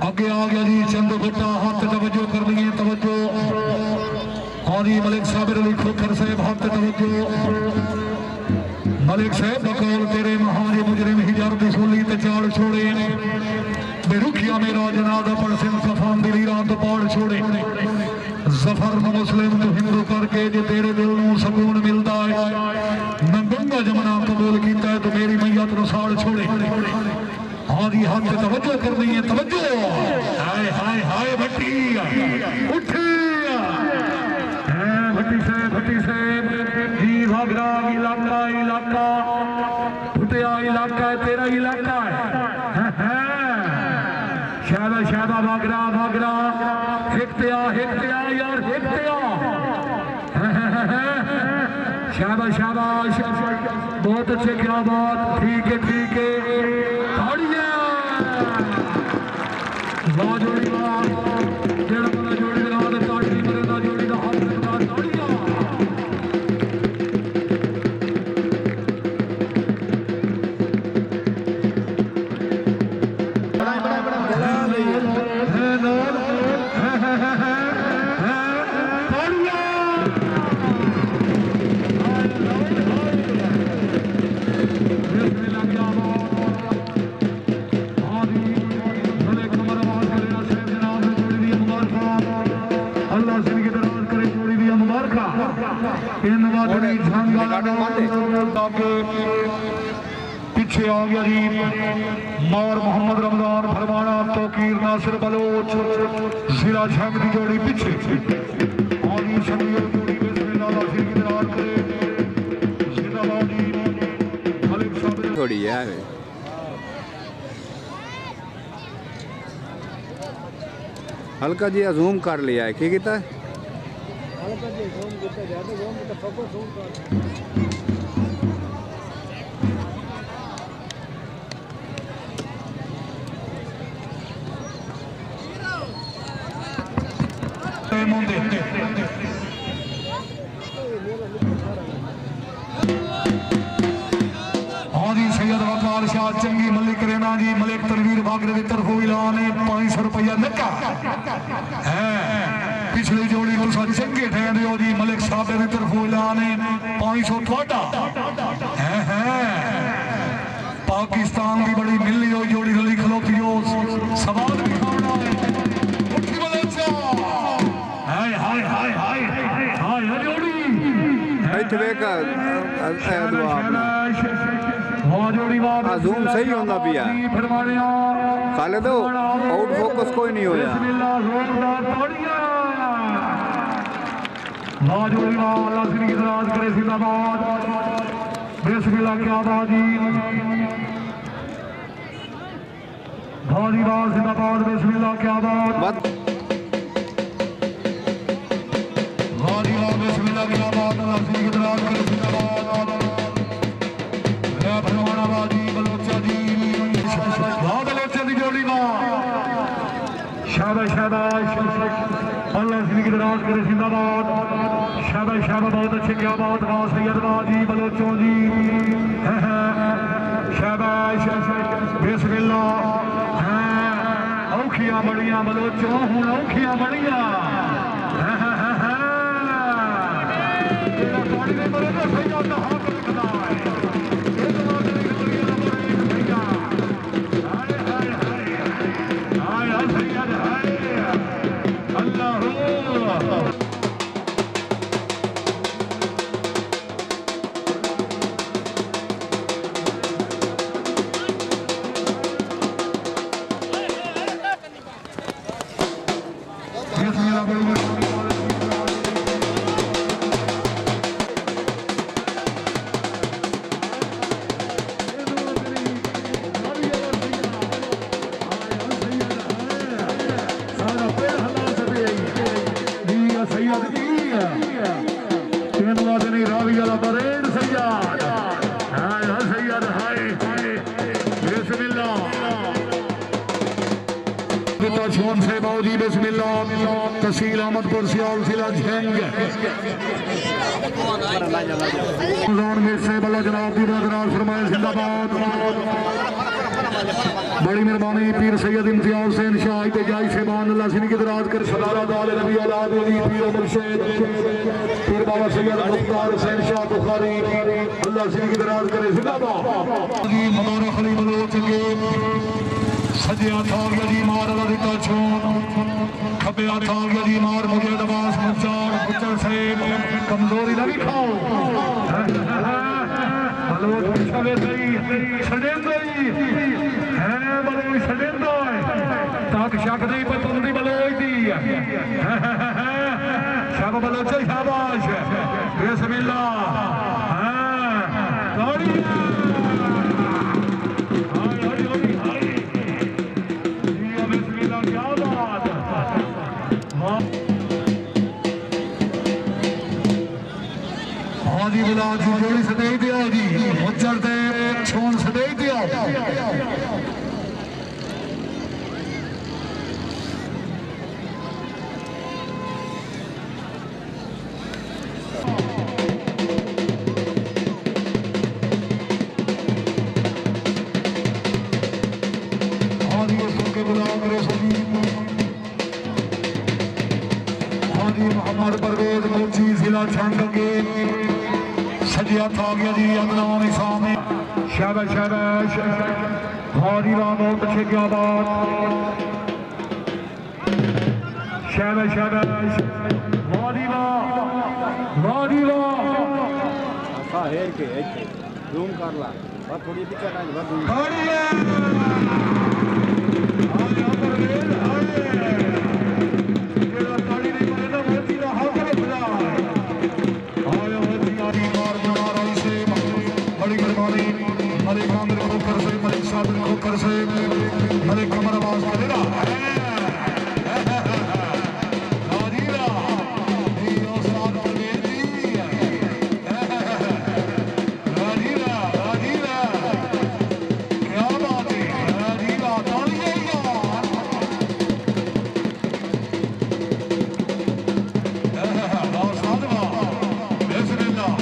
आगे आ गया जी चंद भुट्टा हाथ तवज्जो कर लिए तवज्जो। हाँ जी मलिक साबिर अली खोखर साहब हाथ तवज्जो। मलिक साहब बकौल तेरे महारे मुजरिम हिजर दी सोली ते चाड़ छोड़े बेरुखिया मेरा जनाजा पढ़ सिंह सफान दिली रात पाड़ छोड़े जफर मुस्लिम तो हिंदू करके जे तेरे दिल नूं सकून मिलता है मैं गंगा जमुना कबूल किया है तो मेरी मैयत नूं साड़ छोड़े। हाँ जी हाथ से तवज्जो करनी है तवज्जो। हाय हाय हाय भट्टी उठी भट्टी से जी भागरा इलाका इलाका फुटिया इलाका है तेरा इलाका है। शादा शादा भागरा भागरा हिकतिया हिकतिया यार हिकतिया शादा शाबाश बहुत अच्छे क्या बात ठीक है वाह जोड़ी वाह जेड़ा बंदा जोड़ी लगा दे ताड़ी मरेंदा जोड़ी दा हाथ लगा ताड़ियां पीछे आ गया जी मौर मोहम्मद रमजान फरमाना तौकीर नासिर बलोच जिला छंग की जोड़ी पीछे थोड़ी है हल्का जी जूम कर लिया है की किया चंगी मलिक रेना जी मलिक तनवीर भागरे की तरफ ऐलान है 500 रुपया नका है पिछली जोड़ी को चंगे ठहर दियो जी मलिक साहब की तरफ ऐलान है 500 थोड़ा है पाकिस्तान की बड़ी मिली हुई जोड़ी रली खलोती हो सवाल भी खाना है उठी बलेचा हाय हाय हाय हाय हाय जोड़ी जूम सही होना पिया खाले तो आउट फोकस कोई नहीं होया बिस्मिल्लाह क्या बाजी भाजीबाज जिंदाबाद बिस्मिल्लाह क्या बात भाजीबाज बिस्मिल्लाह क्या बात शाबाश शाबाश अल्लाह जिंदगी दराज करे जिंदाबाद शाबाश शाबाश बहुत अच्छे क्या बात गाँव सैयद बाजी बलोचों जी शाबाश बिस्मिल्लाह औखियां बड़ियां बलोचों हूं औखियां बड़ियां तहसील अहमदपुर सियाल जिला झंग से बल्ला जनाब दी बदराज फरमाए जिंदाबाद बड़ी मेहरबानी पीर सैयद इम्तियाज हुसैन शाह इत्तेजाई सेबान अल्लाह सिंह की दराज कर सदारा दाल नबी औलाद अली पीर मुर्शिद पीर बाबा सैयद मुख्तार हुसैन शाह बुखारी अल्लाह सिंह की दराज करे जिंदाबाद जी मदार खली बलोच के सजे हाथ आ गया जी मार अल्लाह दिता छोड़ खबे हाथ आ गया जी मार मुझे दबास मुचार मुचल से कमजोरी ना भी खाओ बलोच पिछावे सही छडेंदो ही है बलोच छडेंदो है ताक शक नहीं पतंदी बलोच दी शाबा बलोच शाबाश बिस्मिल्लाह ताड़ी हाजी बिलाल जी जोड़ी सदैव दिया जी मुचल दे छोन सदैव दिया हाजी उसको के बुलाओ करे सभी हाजी मोहम्मद परवेज मुंशी जिला छंगे सजिया था गया जी अदनान इसाम शाबाश शाबाश हाजी वाह बहुत अच्छे क्या बात शाबाश शाबाश हाजी वाह ऐसा हेर के ऐसे जूम कर ला बस थोड़ी पीछे ना बस जूम खड़ी है आज यहां पर रेल आए तेरा ताली नहीं मारे ना मोती का हाथ में खुला आया होती आरी मार बना रही से बड़ी मेहरबानी मलिक आमिर खोकर से मलिक साबिर खोकर से मलिक कमर आवाज करेगा राजीरा ये औसाद परवेज जी राजीरा राजीरा क्या बात है राजीरा तालियां यार औसाद वाह बिस्मिल्लाह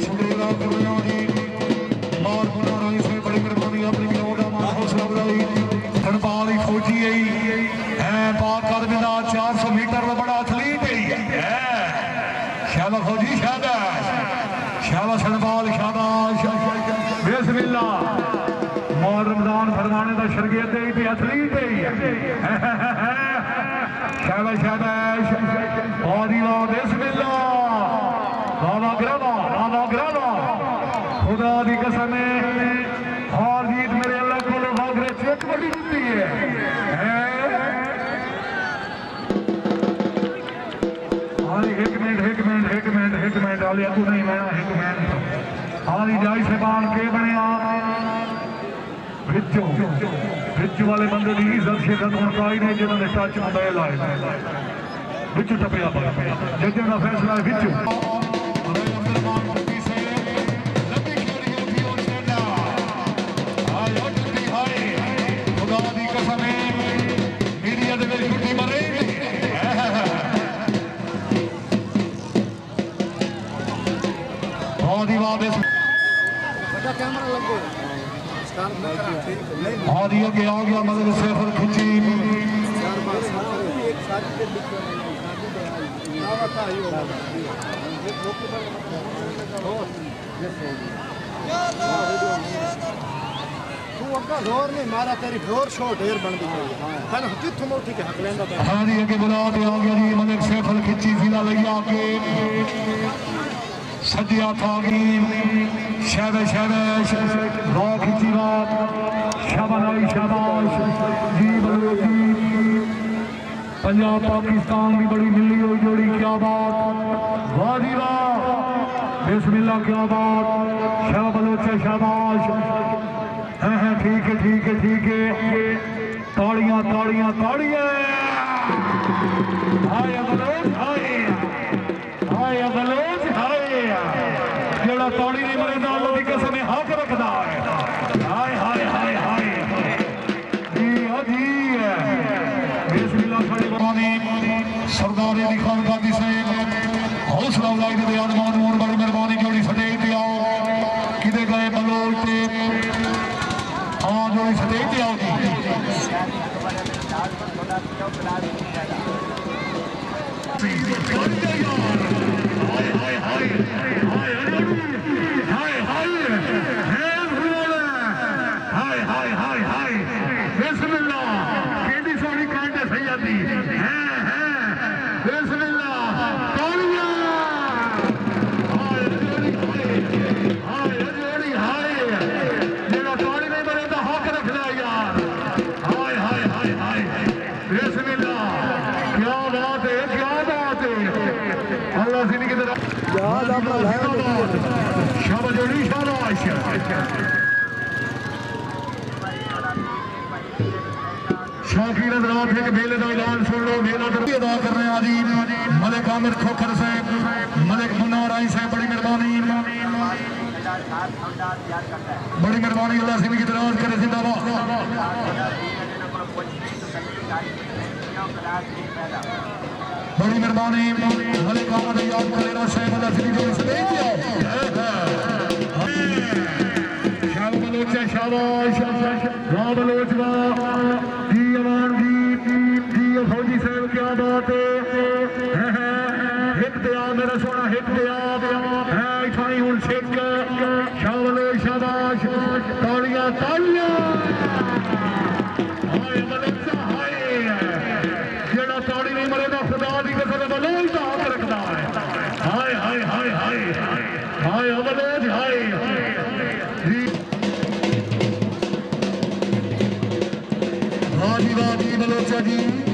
शुक्रिया करूंगा जी मार बना रही से बड़ी मेहरबानी अपनी विनोदा मां हौसला बुलाई धनपाल फौजी है पाक कर बिना 400 मीटर में बड़ा एथलीट है शाबाश फौजी शाबाश शाबाश धनपाल शाबाश बिस्मिल्लाह मार रमजान फरमाने का शर्गियत है एथलीट है शाबाश शाबाश और बिस्मिल्लाह बाबा ग्रामा खुदा दी कसम है हार जीत मेरे अल्लाह को वागरे चेक बड़ी जीती है एक मिनट आलिया तू नहीं मैं एक मिनट हारी जाई से बान के बनया बिच्चू वाले बंदे की इज्जत शिदत मुकाई ने जिन्होंने टच मोबाइल आए बिच्चू टपया जज का फैसला है बिच्चू हादियों के आ गया मगर सैफर खिंची जोर नहीं मारा तेरी जोर शो ढेर बन गई पहले कितों मोटी के हक लेंदा था हादियों के बुला के आ गया जी मगर सैफर खिंची जिला लिया के सजिया था शाबाश शाबाश रॉ खिंची बात शाबाश शाबाश जी बलो जी पंजाब पाकिस्तान की बड़ी मिली हुई जोड़ी क्या बात वाह जी वाह बिस्मिल्लाह क्या बात शाह बलोच शाबाश हाँ ठीक है ताड़ियां ताड़ियां ताड़ियां हाय बलोच हाय बलोच जेड़ा ताड़ी नहीं मरेंदा अल्लाह दी कसम हक रखदा है हाय जी जी बिस्मिल्लाह साडी बानी सरदार दी खानका दी से हौसला अफजाई दे आदमान मोर बड़ी मेहरबानी जोड़ी फटे ते आओ किदे गए बलोच ते जोड़ी सतेज ते आओ जी शाबाश जोड़ी शाबाश शौकी नजरात है कि मेले का ऐलान सुन लो मेला अदा कर रहे हैं आदि मलिक आमिर खोखर साहब मलिक मुन्ना राय साहब बड़ी मेहरबानी अल्लाह सिंह की दराज करे जिंदाबाद बड़ी मेहरबानी मलिक अहमद याद कलेरा साहब अल्लाह सिंह की सदैव शाबाश वाह बलोचवा जी अमान जी फौजी साहब क्या बात है हिट दिया मेरा सोना हिट दिया है इठाई हुन शेख शाबाश शाबाश तालियां तालियां हाय बलोचा हाय जेड़ा ताड़ी नहीं मरेगा खुदा दी कसम बलोच दा हक रखदा है हाय हाय हाय हाय हाय बलोच हाय जी वाह जी बलोचा जी